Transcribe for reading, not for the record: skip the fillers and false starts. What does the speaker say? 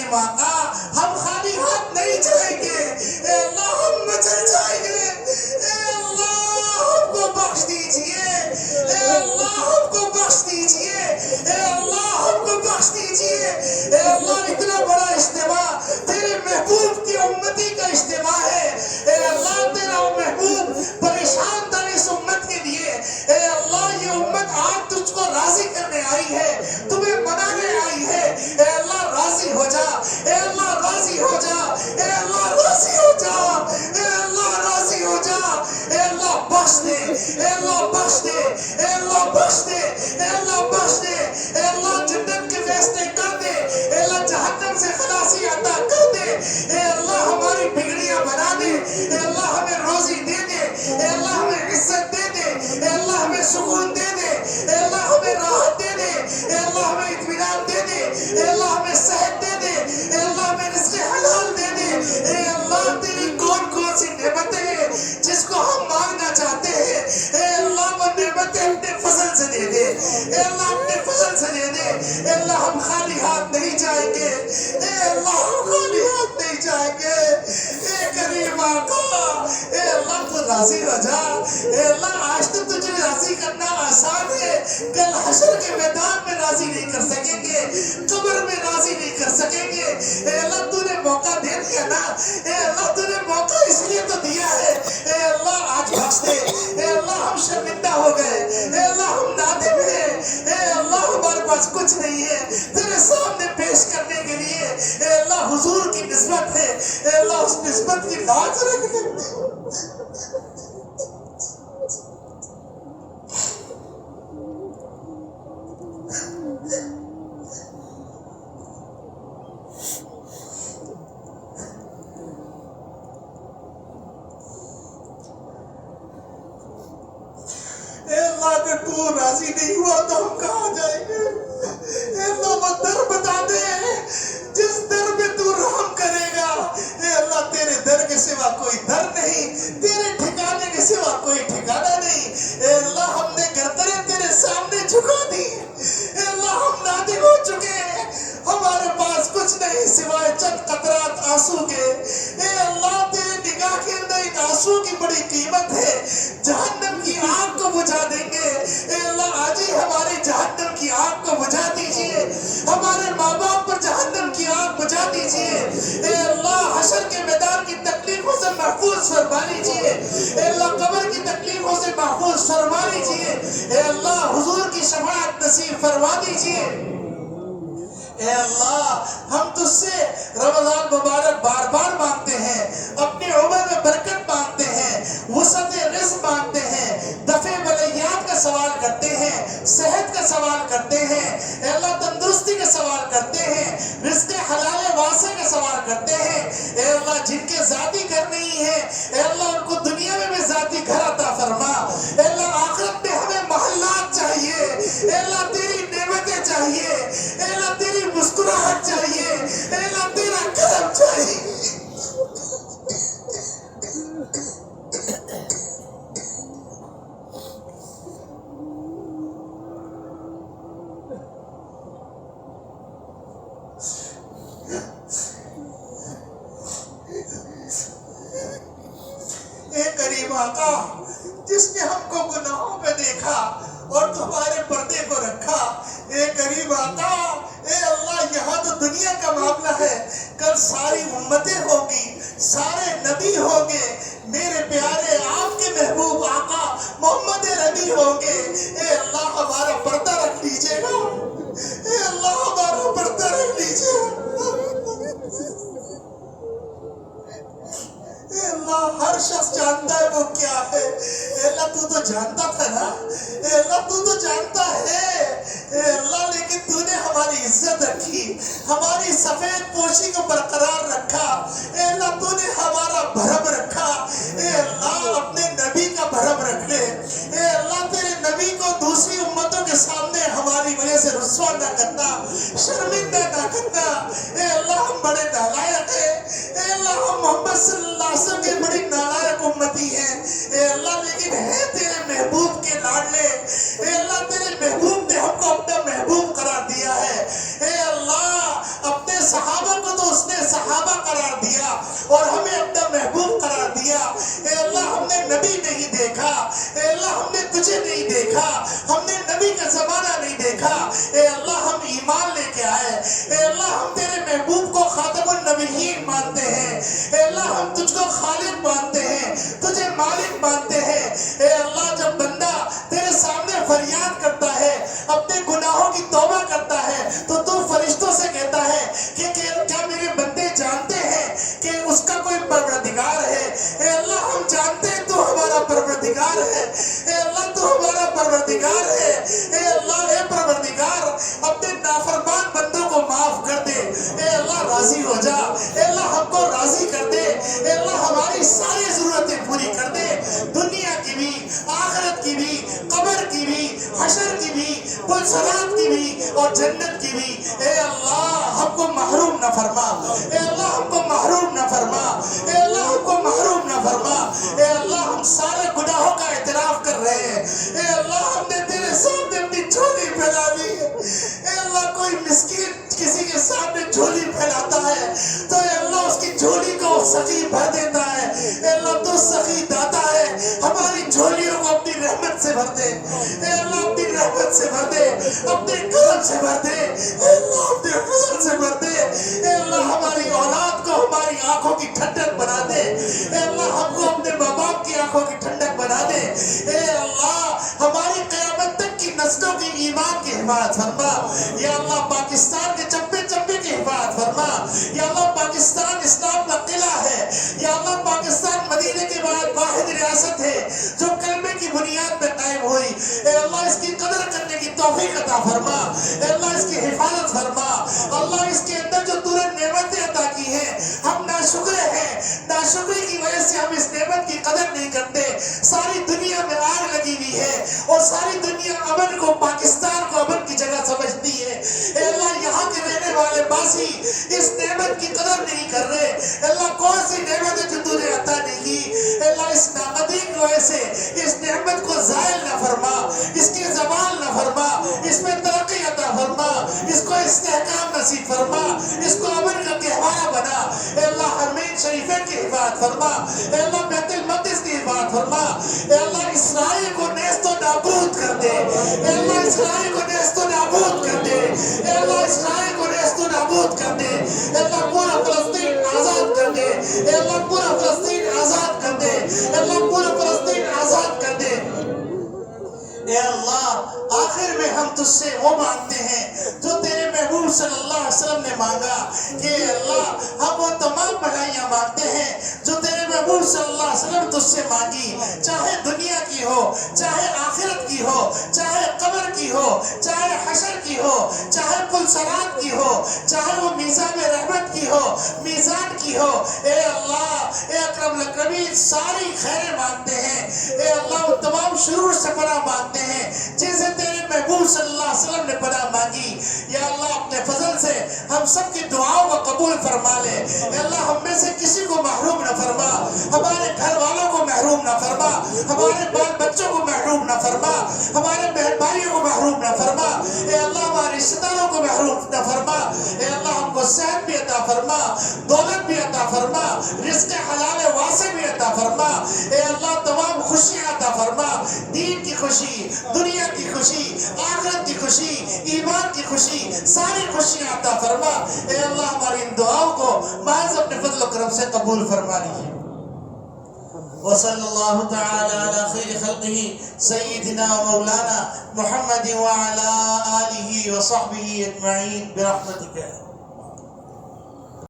کریم آقا ہم خالی ہاتھ نہیں جائیں گے، اے اللہ ہم مچل جائیں گے، اے اللہ ہم کو بخش دیجئے، اے اللہ ہم کو بخش دیجئے، اے اللہ ہم کو بخش دیجئے، اے اللہ اتنا بڑا اجتماع تیرے محبوب کی امتی کا اجتماع ہے، اے اللہ تیرا محبوب پریشان تھا اس امت کے لیے، اے اللہ یہ امت آج تجھ کو راضی کرنے آئی ہے، تمہیں منانے آئی ہے، اے اللہ راضی ہو جا، اے اللہ راضی ہو جا، اے اللہ راضی ہو جا، اے اللہ راضی ہو جا، اے اللہ بخش دے، اے اللہ بخش دے، اے اللہ بخش دے، اے اللہ بخش دے، اے اللہ جنت کے فیصلے کر دے، اے اللہ جہنم سے خلاصی عطا کر دے، اے اللہ ہماری بگڑیاں بنا دے، اے اللہ ہمیں روزی دے دے، اے اللہ ہمیں عزت دے دے، اے اللہ ہمیں سکون دے دے، اے اللہ ہمیں راحت دے دے، اے اللہ ہمیں اطمینان دے دے، اے اللہ ہمیں صحت دے دے، اے اللہ ہمیں رزق حلال دے دے، اے اللہ تیری کون کون سی نعمتیں ہیں جس کو ہم مانگنا چاہتے ہیں، اے اللہ وہ نعمتیں اپنے فضل سے دے دے، اے اللہ اپنے فضل سے دے دے، اے اللہ ہم خالی ہاتھ نہیں جائیں گے، اے اللہ ہم خالی ہاتھ نہیں جائیں گے، اے کریم آقا، اے اللہ تو راضی ہو جا، اے اللہ آج تو تجھے راضی کرنا آسان ہے، کل حشر کے میدان میں راضی نہیں کر سکیں گے، قبر میں راضی نہیں کر سکیں گے، اے اللہ تو نے موقع دے دیا نا، اے اللہ تو نے موقع اس لیے تو دیا ہے، اے اللہ آج بخش دے، اے اللہ ہم شرمندہ ہو گئے، اے اللہ ہم نادم ہیں، اے اللہ ہمارے پاس کچھ نہیں ہے تیرے سامنے پیش کرنے کے لیے، اے اللہ حضور کی نسبت ہے، اے اللہ اس نسبت کی لاج رکھ دے۔ اے اللہ اگر تو راضی نہیں ہوا تو ہم کہاں جائیں گے، اے اللہ وہ در بتا دے جس در میں تو رحم کرے گا، اے اللہ تیرے در کے سوا کوئی در نہیں، تیرے ٹھکانے کے سوا کوئی ٹھکانہ نہیں، اے اللہ ہم نے گردنیں تیرے سامنے جھکا دی، اے اللہ ہم نادم ہو چکے ہیں، ہمارے پاس کچھ نہیں سوائے چند قطرات آنسو کے، اے اللہ تیرے نگاہ کے اندر ان آنسو کی بڑی قیمت ہے، جہنم کی آگ کو بجھا دیں گے، اے اللہ آج ہی ہماری جہنم کی آگ کو بجھا دیجئے، ہمارے ماں باپ پر جہنم کی آگ بجھا دیجئے، اے اللہ حشر کے میدان کی تکلیفوں سے محفوظ فرما لیجئے، اے اللہ قبر کی تکلیفوں سے محفوظ فرما لیجئے، اے اللہ حضور کی شفاعت نصیب فرما دیجئے، اے اللہ ہم تجھ سے رمضان مبارک بار بار مانگتے ہیں، اپنی عمر میں برکت مانگتے ہیں، وسعت رزق مانگتے ہیں، دفع بلیات کا سوال کرتے ہیں، صحت کا سوال کرتے ہیں، اے اللہ تندرستی کا سوال کرتے ہیں، رزق حلال واسع کا سوال کرتے ہیں، اے اللہ جن کے ذاتی گھر نہیں ہے، اے اللہ ان کو دنیا میں بھی ذاتی گھر عطا فرما، اے اللہ آخرت میں ہمیں محلات چاہیے، اے اللہ تیری نعمتیں چاہیے، اے اللہ تیری مسکراہٹ چاہیے، اے اللہ تیرا کرم چاہیے۔ اے کریم آقا جس نے ہم کو گناہوں پہ دیکھا اور تمہارے پردے کو رکھا، اے کریم آقا، اے اللہ یہاں تو دنیا کا معاملہ ہے، کل ساری امتیں ہوگی، سارے نبی ہوں گے، میرے پیارے آپ کے محبوب آقا محمد نبی ہوں گے، اے اللہ ہمارا پردہ رکھ لیجئے گا، اے اللہ ہمارا پردہ رکھ لیجئے گا، اے اللہ ہر شخص جانتا ہے وہ کیا ہے، اے اللہ تو جانتا تھا نا، اے اللہ تو جانتا ہے، اے اللہ لیکن تو نے ہماری عزت رکھی، ہماری سفید پوشی کو برقرار رکھا، اے اللہ تو نے ہمارا بھرم رکھا، اے اللہ اپنے نبی کا بھرم رکھ لے، اے اللہ تیرے نبی کو دوسری امتوں کے سامنے ہماری وجہ سے رسوا نہ کرنا، شرمندہ نہ کرنا، اے اللہ ہم بڑے نالائق ہیں، اے اللہ ہم محمد صلی اللہ علیہ وسلم کے بڑی نالائق امتی ہیں، اے اللہ لیکن ہے تیرے محبوب کے لاڈلے، اے اللہ تیرے محبوب نے ہم کو اپنا محبوب قرار دیا ہے، اے اللہ اپنے صحابہ کو تو صحابہ قرار دیا اور ہمیں اپنا محبوب قرار دیا. اے اللہ ہم نے نبی نہیں دیکھا, اے اللہ ہم نے تجھے نہیں دیکھا, ہم نے نبی کا زمانہ نہیں دیکھا. اے اللہ ہم ایمان لے کے آئے, اے اللہ ہم تیرے محبوب کو خاتم النبیین مانتے ہیں. اے اللہ ہم تجھ کو خالق مانتے ہیں, تجھے مالک مانتے ہیں. اے اللہ جب بندہ تیرے سامنے فریاد کرتا ہے, اپنے گناہوں کی توبہ کرتا ہے, تو فرشتوں سے کہتا ہے کہ کیا میرے بندے جانتے ہیں کہ اس کا کوئی پروردگار ہے. اے اللہ ہم جانتے ہیں تو ہمارا پروردگار ہے. اے اللہ تو ہمارا پروردگار ہے. اے اللہ اے پروردگار اپنے نافرمان بندوں کو معاف کر دے. اے اللہ راضی ہو جا, اے اللہ ہم کو راضی کر دے. اے اللہ ہماری ساری ضرورتیں پوری کر دے, دنیا کی بھی, آخرت کی بھی, قبر کی بھی, حشر کی بھی, پلسرات کی بھی اور جنت کی بھی. اے اللہ ہم کو محروم نہ فرما, اے اللہ ہم کو محروم نہ فرما, اے اللہ ہم کو محروم نہ فرما. اے اللہ ہم سارے گناہوں کا اعتراف کر رہے ہیں. اے اللہ ہم نے تیرے سامنے اپنی جھولی پھیلا لی ہے. اے اللہ کوئی مسکین کسی کے سامنے جھولی پھیلاتا ہے تو اے اللہ اس کی جھولی کو سخی بھر دیتا ہے. اے اللہ تو سخی داتا ہے, ہماری جھولیوں کو اپنی رحمت سے بھر دے. اے اللہ اپنی رحمت سے بھر دے, اپنے کرم سے بھر دے. اے اللہ اپنے فضل سے بھر دے. اے اللہ ہماری اولاد کو ہماری آنکھوں کی ٹھنڈک بنا دے. اے اللہ ہم کو اپنے ماں باپ کی آنکھوں کی ٹھنڈک بنا دے. اے اللہ ہماری قیامت تک کی نسلوں کی ایمان کی حفاظت فرما. یا اللہ پاکستان کے چپے چپے کی حفاظت فرما. یا اللہ پاکستان اسلام کا قلعہ ہے. یا اللہ پاکستان مدینے کے بعد واحد ریاست ہے جو کلمے کی بنیاد پہ قائم ہوئی. اے اللہ اس کی قدر کرنے کی توفیق عطا فرما. اے اللہ اس کی حفاظت فرما. اللہ اس کے اندر جو تو نے نعمتیں عطا کی ہیں ہم ناشکر ہیں, ناشکری کی وجہ سے ہم اس نعمت کی قدر نہیں کرتے. ساری دنیا میں آگ لگی ہوئی ہے اور ساری دنیا امن کو, پاکستان کو امن کی جگہ سمجھتی ہے. اے اللہ یہاں کے رہنے والے باسی اس نعمت کی قدر نہیں کر رہے. اے اللہ کون سی نعمت ہے جو تو نے عطا نہیں کی. اے اللہ اس ناقدری کی وجہ سے اس نعمت کو زائل نہ فرما, اس کی زوال نہ فرما, اس میں ترقی عطا فرما, اس کو استحکام نصیب فرما, اس کو امن کا گہوارہ بنا. اے اللہ حرمین شریفین کی حفاظت فرما. اے اللہ بیت المقدس کی حفاظت فرما. اے اللہ اسرائیل کو نیست و نابود کر دے. اے اللہ اسرائیل کو نیست و نابود کر دے. اے اللہ اسرائیل کو نیست و نابود کر دے. اے اللہ پورا فلسطین آزاد کر دے. اے اللہ پورا فلسطین آزاد کر دے. اے اللہ پورا فلسطین آزاد کر دے. اے اللہ آخر میں ہم تجھ سے وہ مانگتے ہیں جو تیرے محبوب صلی اللہ علیہ وسلم نے مانگا کہ اللہ ہم وہ تمام بھلائیاں مانگتے ہیں جو تیرے محبوب صلی اللہ علیہ وسلم تجھ سے مانگی, چاہے دنیا کی ہو, چاہے آخرت کی ہو, چاہے قبر کی ہو, چاہے حشر کی ہو, چاہے پلسرات کی ہو, چاہے وہ میزان رحمت کی ہو, میزان کی ہو. اے اللہ اے اکرم الاکرمین ساری خیریں مانگتے ہیں. اے اللہ وہ تمام شرور سے پناہ مانگتے ہیں جیسے تیرے محبوب صلی اللہ علیہ وسلم نے پناہ مانگی. یا اللہ اپنے فضل سے ہم سب کی دعاؤں کو قبول فرما لے. اے اللہ ہم میں سے کسی کو محروم نہ فرما, ہمارے گھر والوں کو محروم نہ فرما, ہمارے بال بچوں کو محروم نہ فرما, ہمارے بہن بھائیوں کو محروم نہ فرما. اے اللہ ہمارے رشتہ داروں کو محروم نہ فرما. اے اللہ ہم کو صحت بھی عطا فرما, دولت بھی عطا فرما, رزق حلال واسع بھی عطا فرما. اے اللہ تمام خوشیاں عطا فرما, دین کی خوشی, دنیا کی خوشی, آخرت کی خوشی, ایمان کی خوشی, ساری خوشیاں عطا فرما. اے اللہ ہماری ان دعاؤں کو محض اپنے فضل و کرم سے قبول فرما لیجیے. وصلی اللہ تعالی علی خیر خلقہ سیدنا و مولانا محمد وعلی آلہ وصحبہ اجمعین برحمتک.